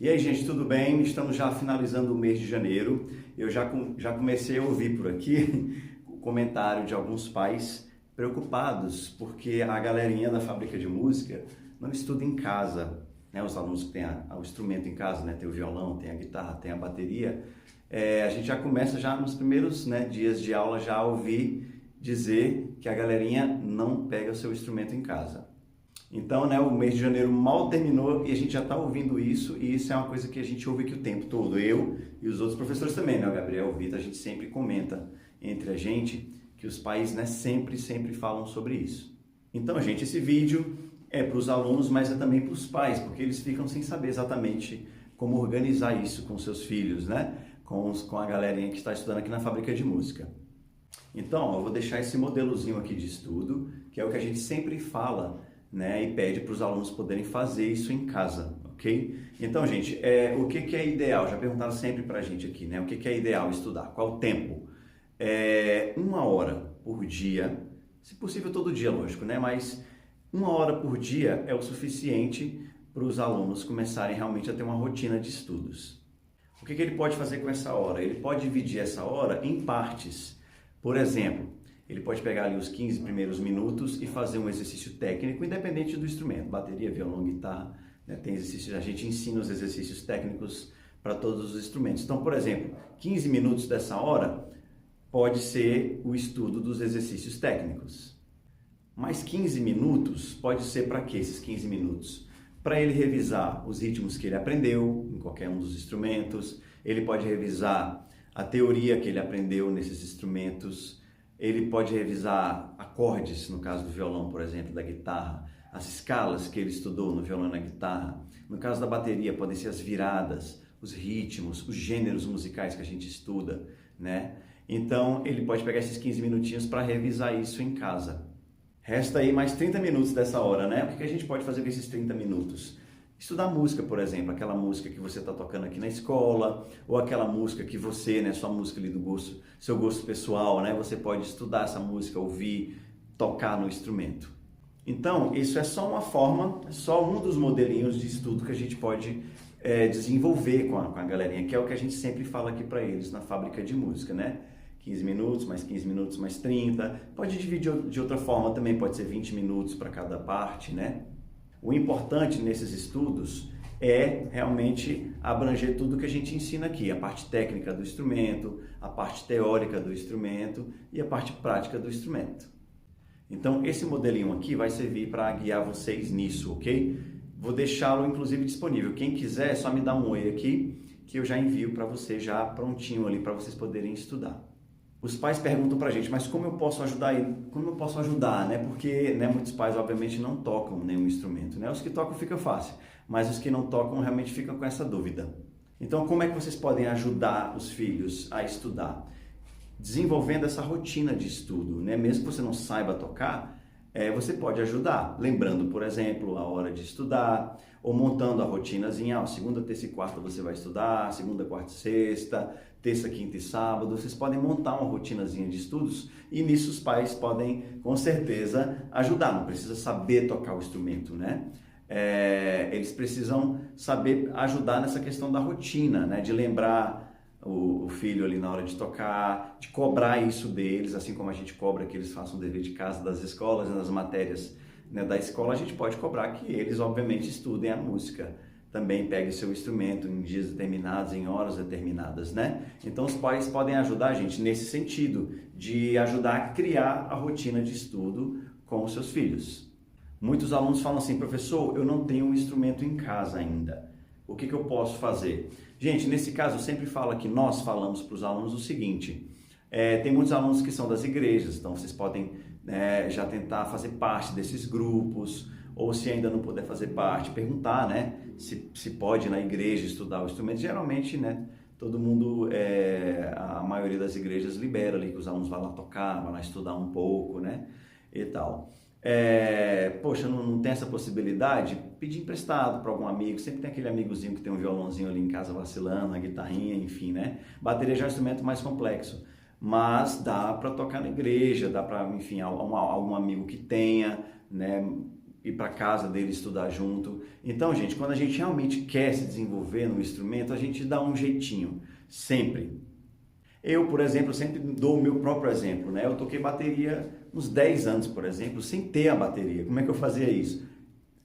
E aí, gente, tudo bem? Estamos já finalizando o mês de janeiro. Eu já comecei a ouvir por aqui o comentário de alguns pais preocupados porque a galerinha da fábrica de música não estuda em casa, né? Os alunos que têm o instrumento em casa, né? Tem o violão, tem a guitarra, tem a bateria. A gente já começa já nos primeiros, né, dias de aula já a ouvir dizer que a galerinha não pega o seu instrumento em casa. Então, né, o mês de janeiro mal terminou e a gente já está ouvindo isso, e isso é uma coisa que a gente ouve aqui o tempo todo, eu e os outros professores também, né, o Gabriel, o Vitor, a gente sempre comenta entre a gente que os pais, né, sempre falam sobre isso. Então, gente, esse vídeo é para os alunos, mas é também para os pais, porque eles ficam sem saber exatamente como organizar isso com seus filhos, né, com a galerinha que está estudando aqui na fábrica de música. Então, eu vou deixar esse modelozinho aqui de estudo, que é o que a gente sempre fala, né, e pede para os alunos poderem fazer isso em casa, ok? Então, gente, o que é ideal? Já perguntaram sempre para a gente aqui, né? O que é ideal estudar? Qual o tempo? 1 hora por dia, se possível todo dia, lógico, né? Mas 1 hora por dia é o suficiente para os alunos começarem realmente a ter uma rotina de estudos. O que ele pode fazer com essa hora? Ele pode dividir essa hora em partes. Por exemplo, ele pode pegar ali os 15 primeiros minutos e fazer um exercício técnico, independente do instrumento, bateria, violão, guitarra, né? Tem exercícios, a gente ensina os exercícios técnicos para todos os instrumentos. Então, por exemplo, 15 minutos dessa hora pode ser o estudo dos exercícios técnicos. Mais 15 minutos pode ser para quê esses 15 minutos? Para ele revisar os ritmos que ele aprendeu em qualquer um dos instrumentos, ele pode revisar a teoria que ele aprendeu nesses instrumentos, ele pode revisar acordes, no caso do violão, por exemplo, da guitarra, as escalas que ele estudou no violão e na guitarra. No caso da bateria, podem ser as viradas, os ritmos, os gêneros musicais que a gente estuda, né? Então, ele pode pegar esses 15 minutinhos para revisar isso em casa. Resta aí mais 30 minutos dessa hora, né? O que a gente pode fazer com esses 30 minutos? Estudar música, por exemplo, aquela música que você está tocando aqui na escola, ou aquela música que você, né, sua música ali do gosto, seu gosto pessoal, né, você pode estudar essa música, ouvir, tocar no instrumento. Então, isso é só uma forma, só um dos modelinhos de estudo que a gente pode desenvolver com a galerinha, que é o que a gente sempre fala aqui para eles na fábrica de música, né? 15 minutos, mais 15 minutos, mais 30. Pode dividir de outra forma também, pode ser 20 minutos para cada parte, né? O importante nesses estudos é realmente abranger tudo que a gente ensina aqui, a parte técnica do instrumento, a parte teórica do instrumento e a parte prática do instrumento. Então, esse modelinho aqui vai servir para guiar vocês nisso, ok? Vou deixá-lo, inclusive, disponível. Quem quiser, é só me dar um oi aqui, que eu já envio para você já prontinho ali, para vocês poderem estudar. Os pais perguntam pra gente, mas como eu posso ajudar ele? Como eu posso ajudar, né? Porque, né, muitos pais, obviamente, não tocam nenhum instrumento, né? Os que tocam fica fácil, mas os que não tocam realmente ficam com essa dúvida. Então, como é que vocês podem ajudar os filhos a estudar? Desenvolvendo essa rotina de estudo, né? Mesmo que você não saiba tocar, você pode ajudar, lembrando, por exemplo, a hora de estudar, ou montando a rotinazinha, segunda, terça e quarta você vai estudar, segunda, quarta e sexta, terça, quinta e sábado. Vocês podem montar uma rotinazinha de estudos e nisso os pais podem, com certeza, ajudar. Não precisa saber tocar o instrumento, né? Eles precisam saber ajudar nessa questão da rotina, né? De lembrar o filho ali na hora de tocar, de cobrar isso deles, assim como a gente cobra que eles façam o dever de casa das escolas, nas matérias, né, da escola, a gente pode cobrar que eles, obviamente, estudem a música. Também pegue seu instrumento em dias determinados, em horas determinadas, né? Então, os pais podem ajudar a gente nesse sentido, de ajudar a criar a rotina de estudo com os seus filhos. Muitos alunos falam assim, professor, eu não tenho um instrumento em casa ainda. O que eu posso fazer? Gente, nesse caso, eu sempre falo que nós falamos para os alunos o seguinte, tem muitos alunos que são das igrejas, então vocês podem já tentar fazer parte desses grupos, ou se ainda não puder fazer parte, perguntar, né, se pode na igreja estudar o instrumento. Geralmente, né, todo mundo, a maioria das igrejas libera ali que os alunos vão lá tocar, vão lá estudar um pouco, né, e tal. Poxa, não tem essa possibilidade? Pedir emprestado para algum amigo, sempre tem aquele amigozinho que tem um violãozinho ali em casa vacilando, uma guitarrinha, enfim, né? Bateria já é um instrumento mais complexo, mas dá para tocar na igreja, dá para, enfim, algum amigo que tenha, né? ir para casa dele estudar junto. Então, gente, quando a gente realmente quer se desenvolver no instrumento, a gente dá um jeitinho, sempre. Eu, por exemplo, sempre dou o meu próprio exemplo, né? Eu toquei bateria uns 10 anos, por exemplo, sem ter a bateria. Como é que eu fazia isso?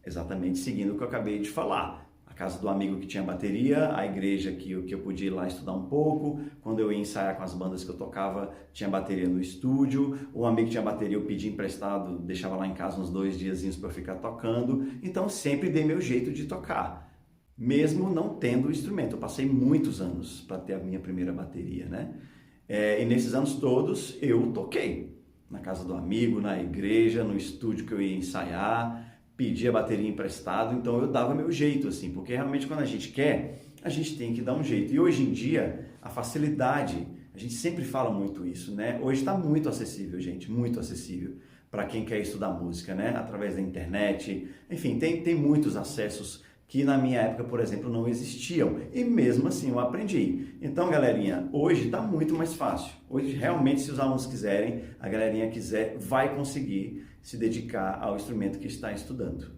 Exatamente seguindo o que eu acabei de falar. A casa do amigo que tinha bateria, a igreja que eu podia ir lá estudar um pouco. Quando eu ia ensaiar com as bandas que eu tocava, tinha bateria no estúdio. O amigo que tinha bateria eu pedia emprestado, deixava lá em casa uns 2 diazinhos para ficar tocando. Então sempre dei meu jeito de tocar, mesmo não tendo o instrumento. Eu passei muitos anos para ter a minha primeira bateria, né? E nesses anos todos eu toquei. Na casa do amigo, na igreja, no estúdio que eu ia ensaiar, pedia bateria emprestado, então eu dava meu jeito, assim, porque realmente quando a gente quer, a gente tem que dar um jeito. E hoje em dia, a facilidade, a gente sempre fala muito isso, né? Hoje está muito acessível, gente, muito acessível para quem quer estudar música, né? Através da internet, enfim, tem muitos acessos que na minha época, por exemplo, não existiam. E mesmo assim eu aprendi. Então, galerinha, hoje está muito mais fácil. Hoje, realmente, se os alunos quiserem, a galerinha quiser, vai conseguir se dedicar ao instrumento que está estudando.